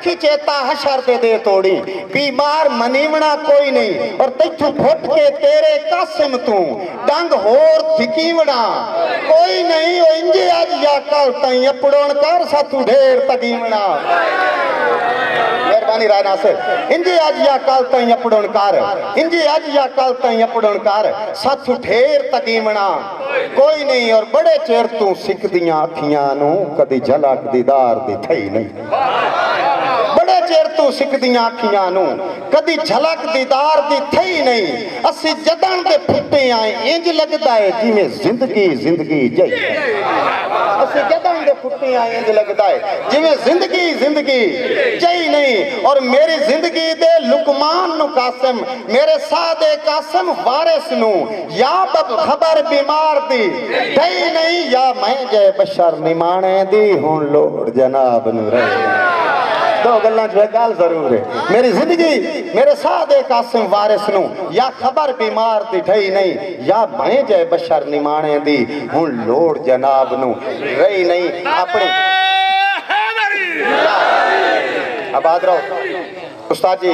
रखी चेता हशर दे तोड़ी, बीमार मनीवना कोई नहीं और तैथू फुट के तेरे कासिम तू डंग होर थिकीवना कोई नहीं। ओ इंजे आज या कल तई अपड़ोन कर साथू ढेर तगीवना। मेहरबानी राय नासिर। इंजे आज या कल तई अपड़ोन कर, इंजे आज या कल तई अपड़ोन कर साथू ढेर तगीवना कोई नहीं। और बड़े चेर तू सिकदियां अखियां नू कदी झलक दीदार दी थई नहीं। बड़े चेर तू सिकदियां अखियां नू कदी झलक दीदार दी थई नहीं। असी जदन दे फुटे आए इंज लगदा है जिवें जिंदगी जिंदगी जई। असी जदन दे फुटे आए इंज लगदा है जिवें जिंदगी जिंदगी जई नहीं। और मेरी जिंदगी दे लुकमान नु कासिम, मेरे सादे कासिम वारिस नु या बब खबर बीमार दी थई नहीं। या मैं जय बशर निमाणे दी हुण लोड़ जनाब नु रहे। दो गल्लां च गल जरूर है, मेरी जिंदगी मेरे सादे कासिम वारिस नु या खबर बीमार दी ठई नहीं। या मैं जय बशर निमाणे दी हुण लोड़ जनाब नु रही नहीं। अपनी आबाद रहो उस्ताद जी।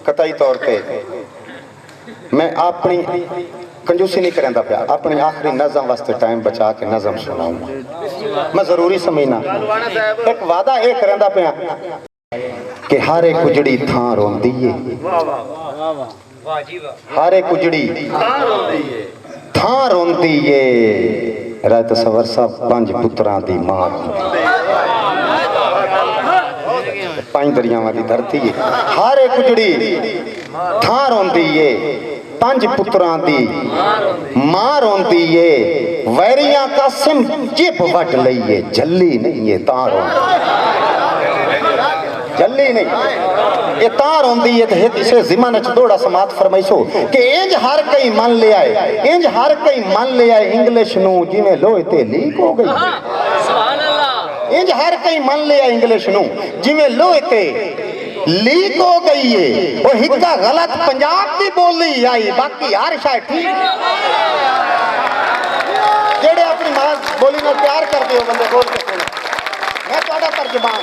कतई तौर पे मैं अपनी कंजूसी नहीं करता पाया, अपनी आखिरी नज़म वास्ते टाइम बचा के नज़म सुनाऊंगा। मैं जरूरी समझना एक वादा ये करता पाया कि हर एक उजड़ी थां रोंदी है, हर एक उजड़ी थां रोंदी है। रात सवर साहब 5 पुत्रां दी मां, 5 दरियावां दी धरती है। हर एक उजड़ी थां रोंदी है, 5 पुत्रां दी मां रोंदी है। वैरियां कासिम जिब वट लईए जल्ली नहीं है तां जल्ली नहीं ये तार होंदी है। तो इसे जिमन च दौड़ा समात फरमाइसो कि इंज हर कई मन ले आए, इंज हर कई मन ले आए इंग्लिश नू जिवें लोहे ते लीक हो गई। सुभान अल्लाह। इंज हर कई मन ले आए इंग्लिश नू जिवें लोहे ते लीक हो गई है। वो हिक्का गलत पंजाब की बोली आई, बाकी हर शायद ठीक। जेड़े अपनी मां बोली नाल प्यार करते हो बंदे बोल के सुनो। मैं तुहाडा तर्जमान,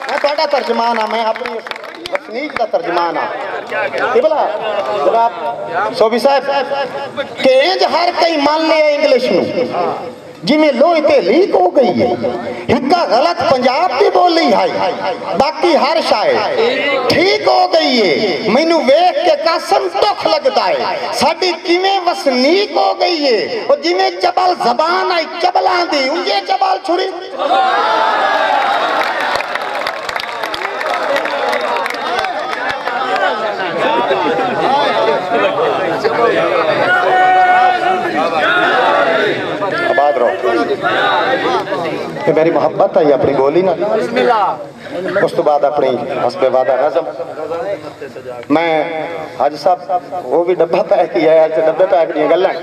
मैं तुहाडा तर्जमान हाँ, मैं अपनी वसनीक का तर्जमान हाँ। किबला जनाब सोभी साहब कि इंज हर कई मान लिया इंग्लिश नू जिमें लोहे ते लीक हो गई है। हिक्का गलत पंजाब की बोली है, बाकी हर शायद ठीक हो गई है। मैनू वेख के कासम दुख लगता है साडी किवें वसनीक हो गई है। और जिमें चबल जबान आई चबलां दी उंजे चबल छुरी। आबाद रहो। ये मेरी मोहब्बत है अपनी बोली ना। उस तो बाद अपनी हस्बे वादा नज़म मैं हाजी साहब वो भी डब्बा पैक किया है, डब्बे पैक दी गल्लां।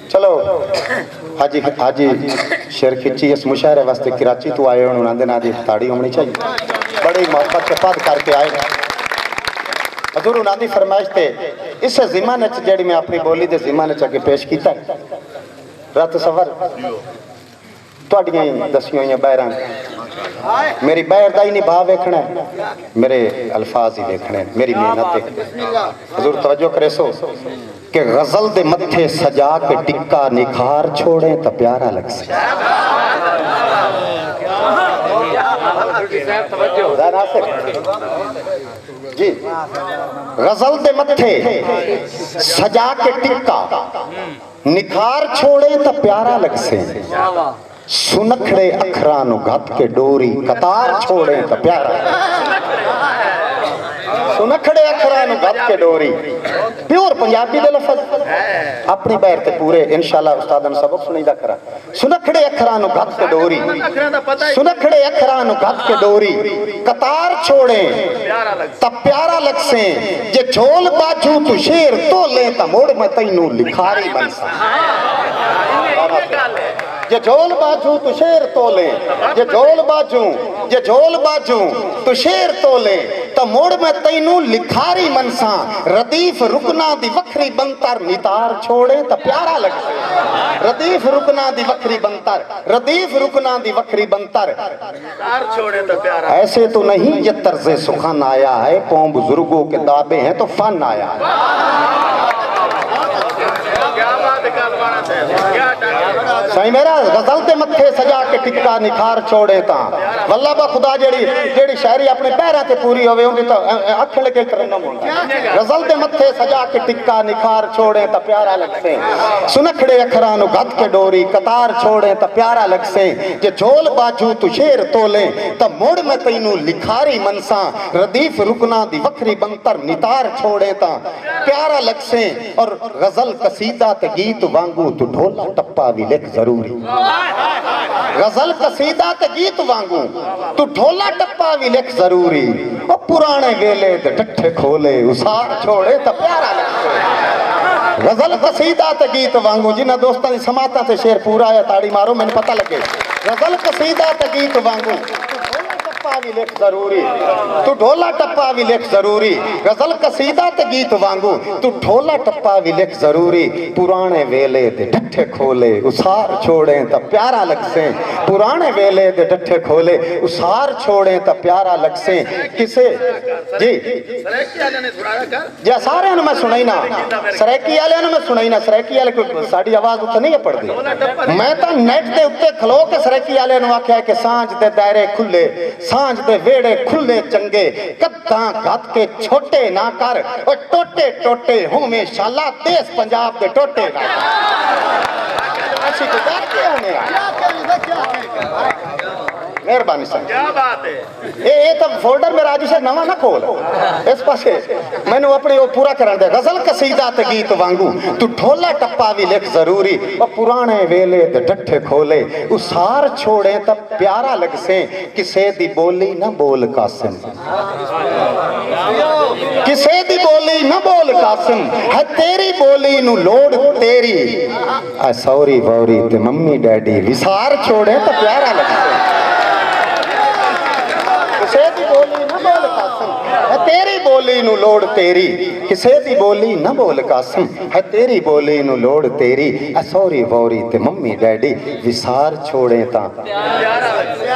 चलो हाजी हाजी शेर खिच्ची इस मुशायरे वास्ते कराची तो आए उन्होंने आंदे ना दी ताड़ी होनी चाहिए। बड़ी मोहब्बत से पद करके आए हजूर उन्होंने फरमाइश थे इस जिमन च जेड़ी मैं अपनी बोली दे जिमन च अगे पेश किया। रत सफर तुहाडियां दसियां हुई बहरां, मेरी बहर का ही नहीं भाव वेखना है, मेरे अल्फाज ही वेखने, मेरी मेहनत। हजूर तवज्जो करे सो कि गजल दे मत्थे सजा के टिक्का निखार छोड़े तो प्यारा लग से। जी गजल दे मत्थे सजा के टिक्का निखार छोड़े तो प्यारा लग से। सुनखड़े अखरां नू गत के डोरी कतार छोड़े तो प्यारा। सुनखड़े अखरां नू गत के डोरी प्योर पंजाबी दे लफज अपनी बैर ते पूरे इंशाअल्लाह उस्तादां नू सबक सुनाईदा करा। सुनखड़े अखरां नू गत के डोरी, सुनखड़े अखरां नू गत के डोरी कतार छोड़े तब प्यारा लग से। जे झोल बाजू तू शेर तोले ता मोड़ मैं तैनू लिखारी बन सा। जे झोल बाजू तू शेर तोले, जे झोल बाजू, जे झोल बाजू तू शेर तोले तो मोड़ में तैनू लिखारी मनसा रदीफ रुकना दी वखरी बनतर नितार छोड़े तो प्यारा लगसे रदीफ रुकना दी वखरी बनतर रदीफ रुकना दी वखरी बनतर नितार छोड़े तो प्यारा। ऐसे तो नहीं ये तर्ज़े सुखन आया है कौम बुजुर्गों के दाबे हैं तो फन आया है। क्या बात है कालवाना से क्या साईं मेरा गजल ते मथे सजा के टिक्का निखार छोड़े ता वल्ला बा खुदा जेड़ी जेड़ी शायरी अपने पैरां ते पूरी होवे उंदी तो अखण के तरन्नुम होंदा गजल ते मथे सजा के टिक्का निखार छोड़े ता प्यारा लगसे सुनखड़े अखरां नु गद के डोरी कतार छोड़े ता प्यारा लगसे जे झोल बाजू तू शेर तोले ता मोड़ में तैनू लिखारी मनसा रदीफ रुकना दी वखरी बनतर नितार छोड़े ता प्यारा लगसे। और गजल कसीदा ते गीत वांगू तू ढोला टप्पा भी लिख जरूरी गजल कसीदा ते गीत वांगू तू ढोला टप्पा भी लिख जरूरी ओ पुराने वेले ते डट्ठे खोले उसार छोड़े तो प्यारा लगसे गजल कसीदा ते गीत वांगू जिन्हां दोस्तां दी समातां ते शेर पूरा आया ताड़ी मारो मैंने पता लगे गजल कसीदा ते गीत वांगू भी लिख जरूरी तू ढोला टप्पा भी लिख जरूरी गजल कसीदा ते गीत वांगू तू ढोला टप्पा भी लिख जरूरी पुराने वेले दे डट्ठे खोले उसार छोड़े तो प्यारा लगसे पुराने वेले दे डट्ठे खोले उसार छोड़े तो प्यारा लगसे किसे जी सरेकी वाले ने सुनाया कर जी सारे मैं सुनाई ना सरेकी वाले मैं सुनाई ना सरेकी वाले कोई साड़ी आवाज उत्ते नहीं पड़ती मैं तो नेट दे उत्ते खलो के सरेकी वाले नु आख्या कि सांझ दे दायरे खुले सांझ दे वेड़े खुले चंगे कद्दां गद के छोटे ना कर और टोटे टोटे होवे शाला देश पंजाब दे टोटे ना ऐसी गुजार के होने मेहरबानी सर क्या बात है ये तो फोल्डर मेरा आज से नवा ना खोल इस पासे मैंने अपने वो पूरा करन दे गजल कसीदा ते गीत वांगू तू ढोला टप्पा भी लिख जरूरी और पुराने वेले दे डट्ठे खोले उसार छोड़े तब प्यारा लगसे किसे दी बोली ना बोल कासिम किसे दी बोली ना बोल कासिम है तेरी बोली नु लोड़ तेरी आ सौरी वौरी ते मम्मी डैडी विसार छोड़े तो प्यारा लगसे किसे दी बोली ना बोल कासिम है तेरी बोली नु लोड़ तेरी किसे दी बोली ना बोल कासिम है तेरी बोली नु लोड़ तेरी आ सौरी वौरी ते मम्मी डैडी विसार छोड़े ता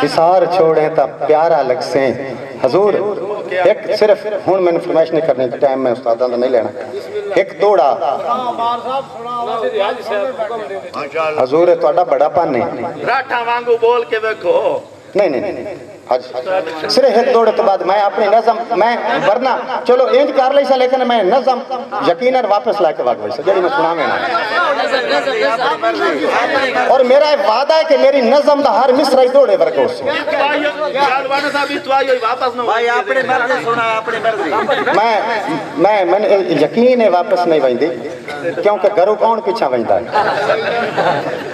विसार छोड़े ता प्यारा लगसे हजूर एक सिर्फ हुन मैंने फरमाइश नहीं करनी टाइम में उस्तादां दा नहीं लेना एक दौड़ा हजूर तुहाडा बड़ा पाने राठा वांगू बोल के देखो नहीं नहीं नहीं हाँ सिर्फ एक दौड़े तो बाद मैं अपनी नज़म मैं वरना चलो इंज कर ली सा लेकिन मैं नज़म यकीनन वापस लाके वाग वैसे जड़ी मैं सुनावे ना और मेरा एक वादा है कि मेरी नज़म दा हर मिसरा ही दौड़े वर्गो से कालवाना साहब इतवाई वापस ना भाई अपने मर्जी सुना अपने मर्जी मैंने यकीन है वापस नहीं वंदी क्योंकि घरों कौन पीछा वंदा है